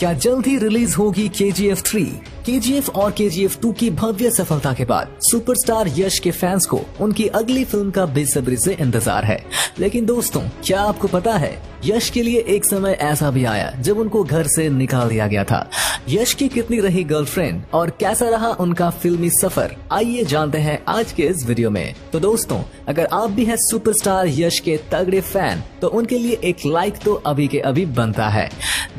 क्या जल्द ही रिलीज होगी KGF 3? KGF और KGF 2 की भव्य सफलता के बाद सुपरस्टार यश के फैंस को उनकी अगली फिल्म का बेसब्री से इंतजार है। लेकिन दोस्तों, क्या आपको पता है, यश के लिए एक समय ऐसा भी आया जब उनको घर से निकाल दिया गया था। यश की कितनी रही गर्लफ्रेंड और कैसा रहा उनका फिल्मी सफर, आइए जानते हैं आज के इस वीडियो में। तो दोस्तों, अगर आप भी हैं सुपरस्टार यश के तगड़े फैन तो उनके लिए एक लाइक तो अभी के अभी बनता है।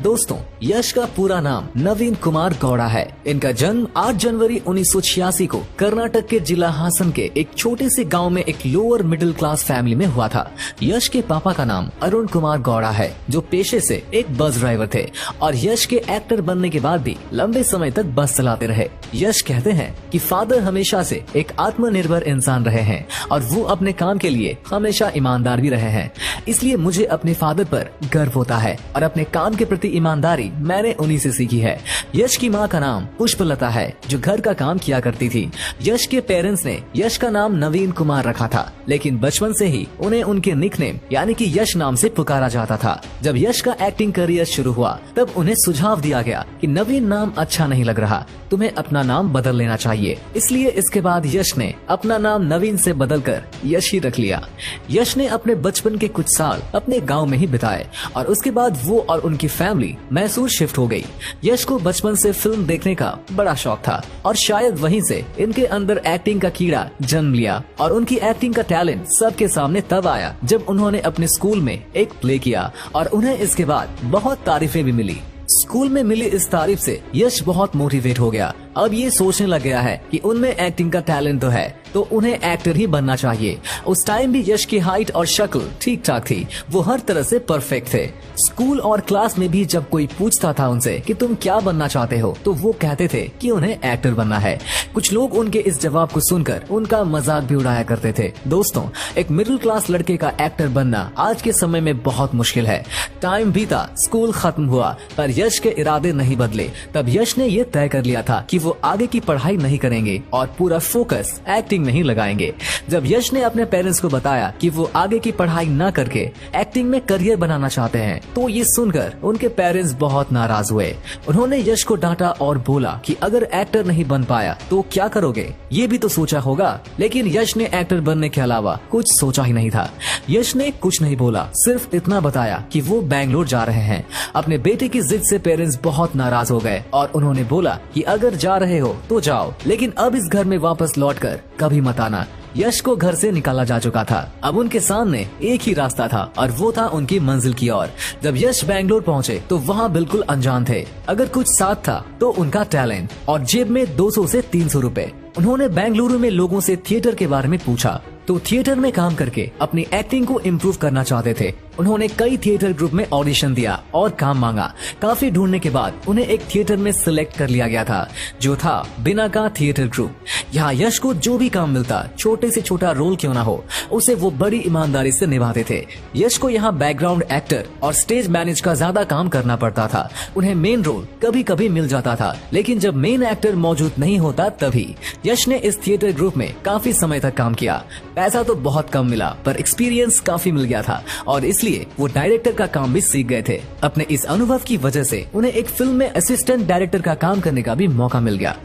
दोस्तों, यश का पूरा नाम नवीन कुमार गौड़ा है। इनका जन्म 8 जनवरी 1986 को कर्नाटक के जिला हासन के एक छोटे से गांव में एक लोअर मिडिल क्लास फैमिली में हुआ था। यश के पापा का नाम अरुण कुमार गौड़ा है, जो पेशे से एक बस ड्राइवर थे और यश के एक्टर बनने के बाद भी लंबे समय तक बस चलाते रहे। यश कहते हैं कि फादर हमेशा से एक आत्मनिर्भर इंसान रहे हैं और वो अपने काम के लिए हमेशा ईमानदार भी रहे हैं। इसलिए मुझे अपने फादर पर गर्व होता है और अपने काम के प्रति ईमानदारी मैंने उन्हीं से सीखी है। यश की माँ का नाम पुष्पलता है, जो घर का काम किया करती थी। यश के पेरेंट्स ने यश का नाम नवीन कुमार रखा था, लेकिन बचपन से ही उन्हें उनके निकनेम यानी कि यश नाम से पुकारा जाता था। जब यश का एक्टिंग करियर शुरू हुआ तब उन्हें सुझाव दिया गया कि नवीन नाम अच्छा नहीं लग रहा, तुम्हें अपना नाम बदल लेना चाहिए। इसलिए इसके बाद यश ने अपना नाम नवीन से बदलकर यश ही रख लिया। यश ने अपने बचपन के कुछ साल अपने गांव में ही बिताए और उसके बाद वो और उनकी फैमिली मैसूर शिफ्ट हो गई। यश को बचपन से फिल्म देखने का बड़ा शौक था और शायद वहीं से इनके अंदर एक्टिंग का कीड़ा जन्म लिया और उनकी एक्टिंग का टैलेंट सबके सामने तब आया जब उन्होंने अपने स्कूल में एक प्ले किया और उन्हें इसके बाद बहुत तारीफें भी मिली। स्कूल में मिली इस तारीफ से यश बहुत मोटिवेट हो गया। अब ये सोचने लग गया है कि उनमें एक्टिंग का टैलेंट तो है, तो उन्हें एक्टर ही बनना चाहिए। उस टाइम भी यश की हाइट और शक्ल ठीक ठाक थी, वो हर तरह से परफेक्ट थे। स्कूल और क्लास में भी जब कोई पूछता था उनसे कि तुम क्या बनना चाहते हो, तो वो कहते थे कि उन्हें एक्टर बनना है। कुछ लोग उनके इस जवाब को सुनकर उनका मजाक भी उड़ाया करते थे। दोस्तों, एक मिडिल क्लास लड़के का एक्टर बनना आज के समय में बहुत मुश्किल है। टाइम बीता, स्कूल खत्म हुआ, पर यश के इरादे नहीं बदले। तब यश ने ये तय कर लिया था कि वो आगे की पढ़ाई नहीं करेंगे और पूरा फोकस एक्टिंग में ही लगाएंगे। जब यश ने अपने पेरेंट्स को बताया कि वो आगे की पढ़ाई न करके एक्टिंग में करियर बनाना चाहते हैं, तो ये सुनकर उनके पेरेंट्स बहुत नाराज हुए। उन्होंने यश को डांटा और बोला कि अगर एक्टर नहीं बन पाया तो क्या करोगे, ये भी तो सोचा होगा। लेकिन यश ने एक्टर बनने के अलावा कुछ सोचा ही नहीं था। यश ने कुछ नहीं बोला, सिर्फ इतना बताया कि वो बैंगलोर जा रहे हैं। अपने बेटे की जिद से पेरेंट्स बहुत नाराज हो गए और उन्होंने बोला कि अगर जा रहे हो तो जाओ, लेकिन अब इस घर में वापस लौटकर कभी मत आना। यश को घर से निकाला जा चुका था। अब उनके सामने एक ही रास्ता था और वो था उनकी मंजिल की ओर। जब यश बैंगलोर पहुंचे तो वहां बिल्कुल अनजान थे। अगर कुछ साथ था तो उनका टैलेंट और जेब में 200 से 300 रुपए। उन्होंने बेंगलुरु में लोगों से थिएटर के बारे में पूछा तो थिएटर में काम करके अपनी एक्टिंग को इम्प्रूव करना चाहते थे। उन्होंने कई थिएटर ग्रुप में ऑडिशन दिया और काम मांगा। काफी ढूंढने के बाद उन्हें एक थिएटर में सिलेक्ट कर लिया गया था, जो था बिनाका थिएटर ग्रुप। यहाँ यश को जो भी काम मिलता, छोटे से छोटा रोल क्यों ना हो, उसे वो बड़ी ईमानदारी से निभाते थे। यश को यहाँ बैकग्राउंड एक्टर और स्टेज मैनेज का ज्यादा काम करना पड़ता था। उन्हें मेन रोल कभी कभी मिल जाता था, लेकिन जब मेन एक्टर मौजूद नहीं होता तभी। यश ने इस थिएटर ग्रुप में काफी समय तक काम किया। पैसा तो बहुत कम मिला, पर एक्सपीरियंस काफी मिल गया था और इसलिए वो डायरेक्टर का काम भी सीख गए थे। अपने इस अनुभव की वजह से उन्हें एक फिल्म में असिस्टेंट डायरेक्टर का काम करने का भी मौका मिल गया।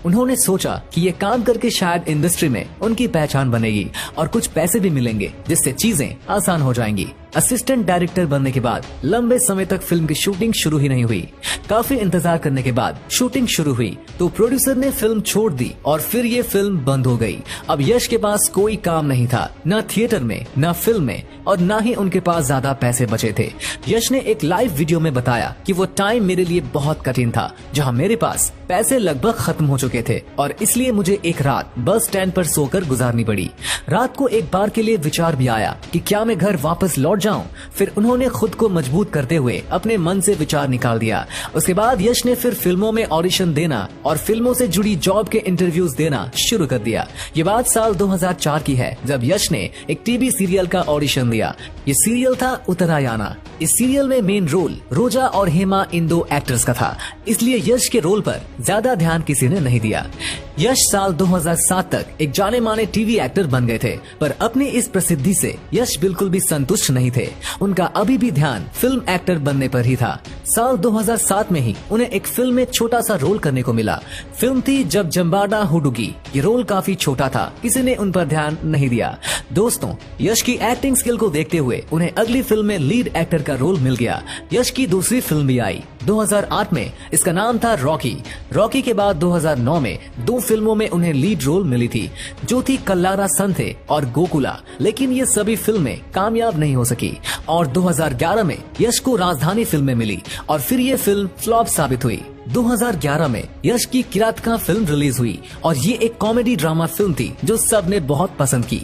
उन्होंने सोचा कि ये काम करके शायद इंडस्ट्री में उनकी पहचान बनेगी और कुछ पैसे भी मिलेंगे, जिससे चीजें आसान हो जाएंगी। असिस्टेंट डायरेक्टर बनने के बाद लंबे समय तक फिल्म की शूटिंग शुरू ही नहीं हुई। काफी इंतजार करने के बाद शूटिंग शुरू हुई तो प्रोड्यूसर ने फिल्म छोड़ दी और फिर ये फिल्म बंद हो गई। अब यश के पास कोई काम नहीं था, न थिएटर में, न फिल्म में और न ही उनके पास ज्यादा पैसे बचे थे। यश ने एक लाइव वीडियो में बताया कि वो टाइम मेरे लिए बहुत कठिन था, जहाँ मेरे पास पैसे लगभग खत्म हो चुके थे और इसलिए मुझे एक रात बस स्टैंड पर सोकर गुजारनी पड़ी। रात को एक बार के लिए विचार भी आया कि क्या मैं घर वापस लौट जाऊं। फिर उन्होंने खुद को मजबूत करते हुए अपने मन से विचार निकाल दिया। उसके बाद यश ने फिर फिल्मों में ऑडिशन देना और फिल्मों से जुड़ी जॉब के इंटरव्यूज देना शुरू कर दिया। ये बात साल 2004 की है, जब यश ने एक टीवी सीरियल का ऑडिशन दिया। ये सीरियल था उत्तरायण। इस सीरियल में मेन रोल रोजा और हेमा इन दो एक्टर्स का था, इसलिए यश के रोल पर ज्यादा ध्यान किसी ने नहीं दिया। यश साल 2007 तक एक जाने माने टीवी एक्टर बन गए थे, पर अपनी इस प्रसिद्धि से यश बिल्कुल भी संतुष्ट नहीं थे। उनका अभी भी ध्यान फिल्म एक्टर बनने पर ही था। साल 2007 में ही उन्हें एक फिल्म में छोटा सा रोल करने को मिला। फिल्म थी जब जम्बाडा हुडुगी। ये रोल काफी छोटा था, किसी ने उन पर ध्यान नहीं दिया। दोस्तों, यश की एक्टिंग स्किल को देखते हुए उन्हें अगली फिल्म में लीड एक्टर का रोल मिल गया। यश की दूसरी फिल्म भी आई 2008 में, इसका नाम था रॉकी। रॉकी के बाद 2009 में 2 फिल्मों में उन्हें लीड रोल मिली थी, जो थी कल्लारा संथे और गोकुला, लेकिन ये सभी फिल्में कामयाब नहीं हो सकी। और 2011 में यश को राजधानी फिल्में मिली और फिर ये फिल्म फ्लॉप साबित हुई। 2011 में यश की किरातका फिल्म रिलीज हुई और ये एक कॉमेडी ड्रामा फिल्म थी जो सबने बहुत पसंद की।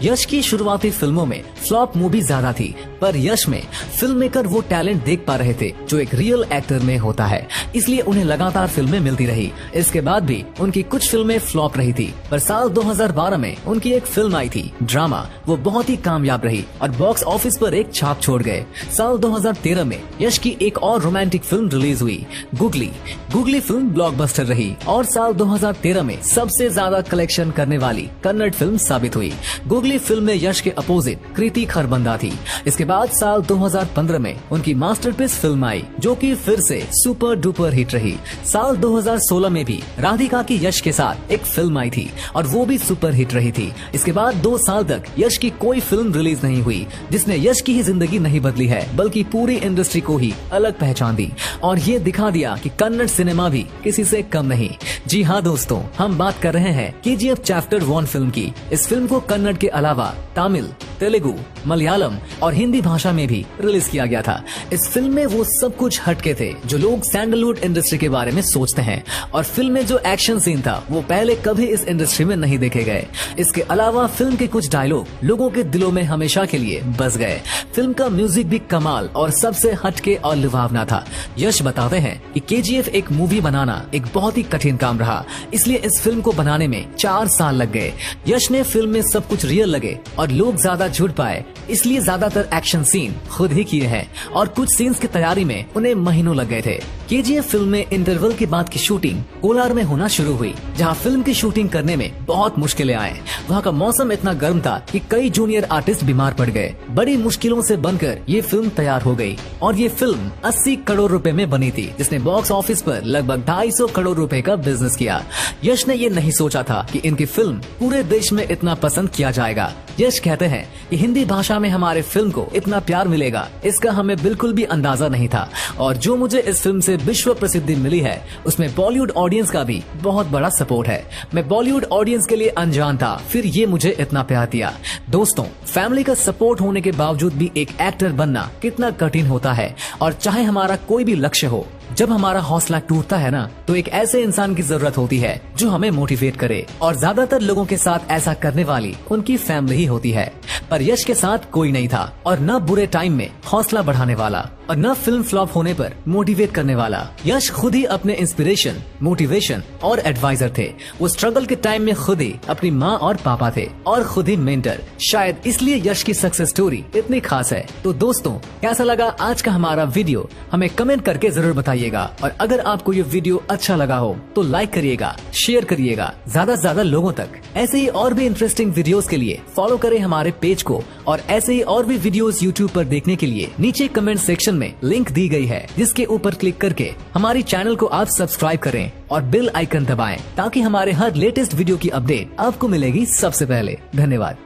यश की शुरुआती फिल्मों में फ्लॉप मूवी ज्यादा थी, पर यश में फिल्म मेकर वो टैलेंट देख पा रहे थे जो एक रियल एक्टर में होता है, इसलिए उन्हें लगातार फिल्में मिलती रही। इसके बाद भी उनकी कुछ फिल्में फ्लॉप रही थी, पर साल 2012 में उनकी एक फिल्म आई थी ड्रामा, वो बहुत ही कामयाब रही और बॉक्स ऑफिस पर एक छाप छोड़ गए। साल 2013 में यश की एक और रोमांटिक फिल्म रिलीज हुई, गुगली फिल्म ब्लॉकबस्टर रही और साल 2013 में सबसे ज्यादा कलेक्शन करने वाली कन्नड़ फिल्म साबित हुई। गुगली फिल्म में यश के अपोजिट कृति खरबंदा थी। इसके बाद साल 2015 में उनकी मास्टरपीस फिल्म आई, जो कि फिर से सुपर डुपर हिट रही। साल 2016 में भी राधिका की यश के साथ एक फिल्म आई थी और वो भी सुपर हिट रही थी। इसके बाद 2 साल तक यश की कोई फिल्म रिलीज नहीं हुई, जिसने यश की ही जिंदगी नहीं बदली है, बल्कि पूरी इंडस्ट्री को ही अलग पहचान दी और ये दिखा दिया कि कन्नड़ सिनेमा भी किसी से कम नहीं। जी हाँ दोस्तों, हम बात कर रहे हैं KGF चैप्टर 1 फिल्म की। इस फिल्म को कन्नड़ के अलावा तमिल, तेलुगु, मलयालम और हिंदी भाषा में भी रिलीज किया गया था। इस फिल्म में वो सब कुछ हटके थे जो लोग सैंडलवुड इंडस्ट्री के बारे में सोचते हैं, और फिल्म में जो एक्शन सीन था वो पहले कभी इस इंडस्ट्री में नहीं देखे गए। इसके अलावा फिल्म के कुछ डायलॉग लोगों के दिलों में हमेशा के लिए बस गए। फिल्म का म्यूजिक भी कमाल और सबसे हटके और लुभावना था। यश बताते हैं कि KGF एक मूवी बनाना एक बहुत ही कठिन काम रहा, इसलिए इस फिल्म को बनाने में 4 साल लग गए। यश ने फिल्म में सब कुछ रियल लगे और लोग ज्यादा जुड़ पाए, इसलिए ज्यादातर एक्शन सीन खुद ही किए हैं और कुछ सीन्स की तैयारी में उन्हें महीनों लग गए थे। KGF फिल्म में इंटरवल के बाद की शूटिंग कोलार में होना शुरू हुई, जहां फिल्म की शूटिंग करने में बहुत मुश्किलें आए। वहां का मौसम इतना गर्म था कि कई जूनियर आर्टिस्ट बीमार पड़ गए। बड़ी मुश्किलों से बनकर ये फिल्म तैयार हो गई और ये फिल्म 80 करोड़ रुपए में बनी थी, जिसने बॉक्स ऑफिस पर लगभग 250 करोड़ रुपए का बिजनेस किया। यश ने ये नहीं सोचा था कि इनकी फिल्म पूरे देश में इतना पसंद किया जाएगा। यश कहते हैं कि हिंदी भाषा में हमारे फिल्म को इतना प्यार मिलेगा, इसका हमें बिल्कुल भी अंदाजा नहीं था, और जो मुझे इस फिल्म से विश्व प्रसिद्धि मिली है उसमें बॉलीवुड ऑडियंस का भी बहुत बड़ा सपोर्ट है। मैं बॉलीवुड ऑडियंस के लिए अनजान था, फिर ये मुझे इतना प्यार दिया। दोस्तों, फैमिली का सपोर्ट होने के बावजूद भी एक एक्टर बनना कितना कठिन होता है, और चाहे हमारा कोई भी लक्ष्य हो, जब हमारा हौसला टूटता है ना, तो एक ऐसे इंसान की जरूरत होती है जो हमें मोटिवेट करे, और ज्यादातर लोगों के साथ ऐसा करने वाली उनकी फैमिली ही होती है। पर यश के साथ कोई नहीं था, और न बुरे टाइम में हौसला बढ़ाने वाला और न फिल्म फ्लॉप होने पर मोटिवेट करने वाला। यश खुद ही अपने इंस्पिरेशन, मोटिवेशन और एडवाइजर थे। वो स्ट्रगल के टाइम में खुद ही अपनी माँ और पापा थे और खुद ही मेंटर। शायद इसलिए यश की सक्सेस स्टोरी इतनी खास है। तो दोस्तों, कैसा लगा आज का हमारा वीडियो, हमें कमेंट करके जरूर बताइएगा, और अगर आपको ये वीडियो अच्छा लगा हो तो लाइक करिएगा, शेयर करिएगा ज्यादा से ज्यादा लोगों तक। ऐसे ही और भी इंटरेस्टिंग वीडियोस के लिए फॉलो करें हमारे पेज को, और ऐसे ही और भी वीडियोस यूट्यूब पर देखने के लिए नीचे कमेंट सेक्शन में लिंक दी गई है, जिसके ऊपर क्लिक करके हमारी चैनल को आप सब्सक्राइब करें और बेल आइकन दबाएं, ताकि हमारे हर लेटेस्ट वीडियो की अपडेट आपको मिलेगी सबसे पहले। धन्यवाद।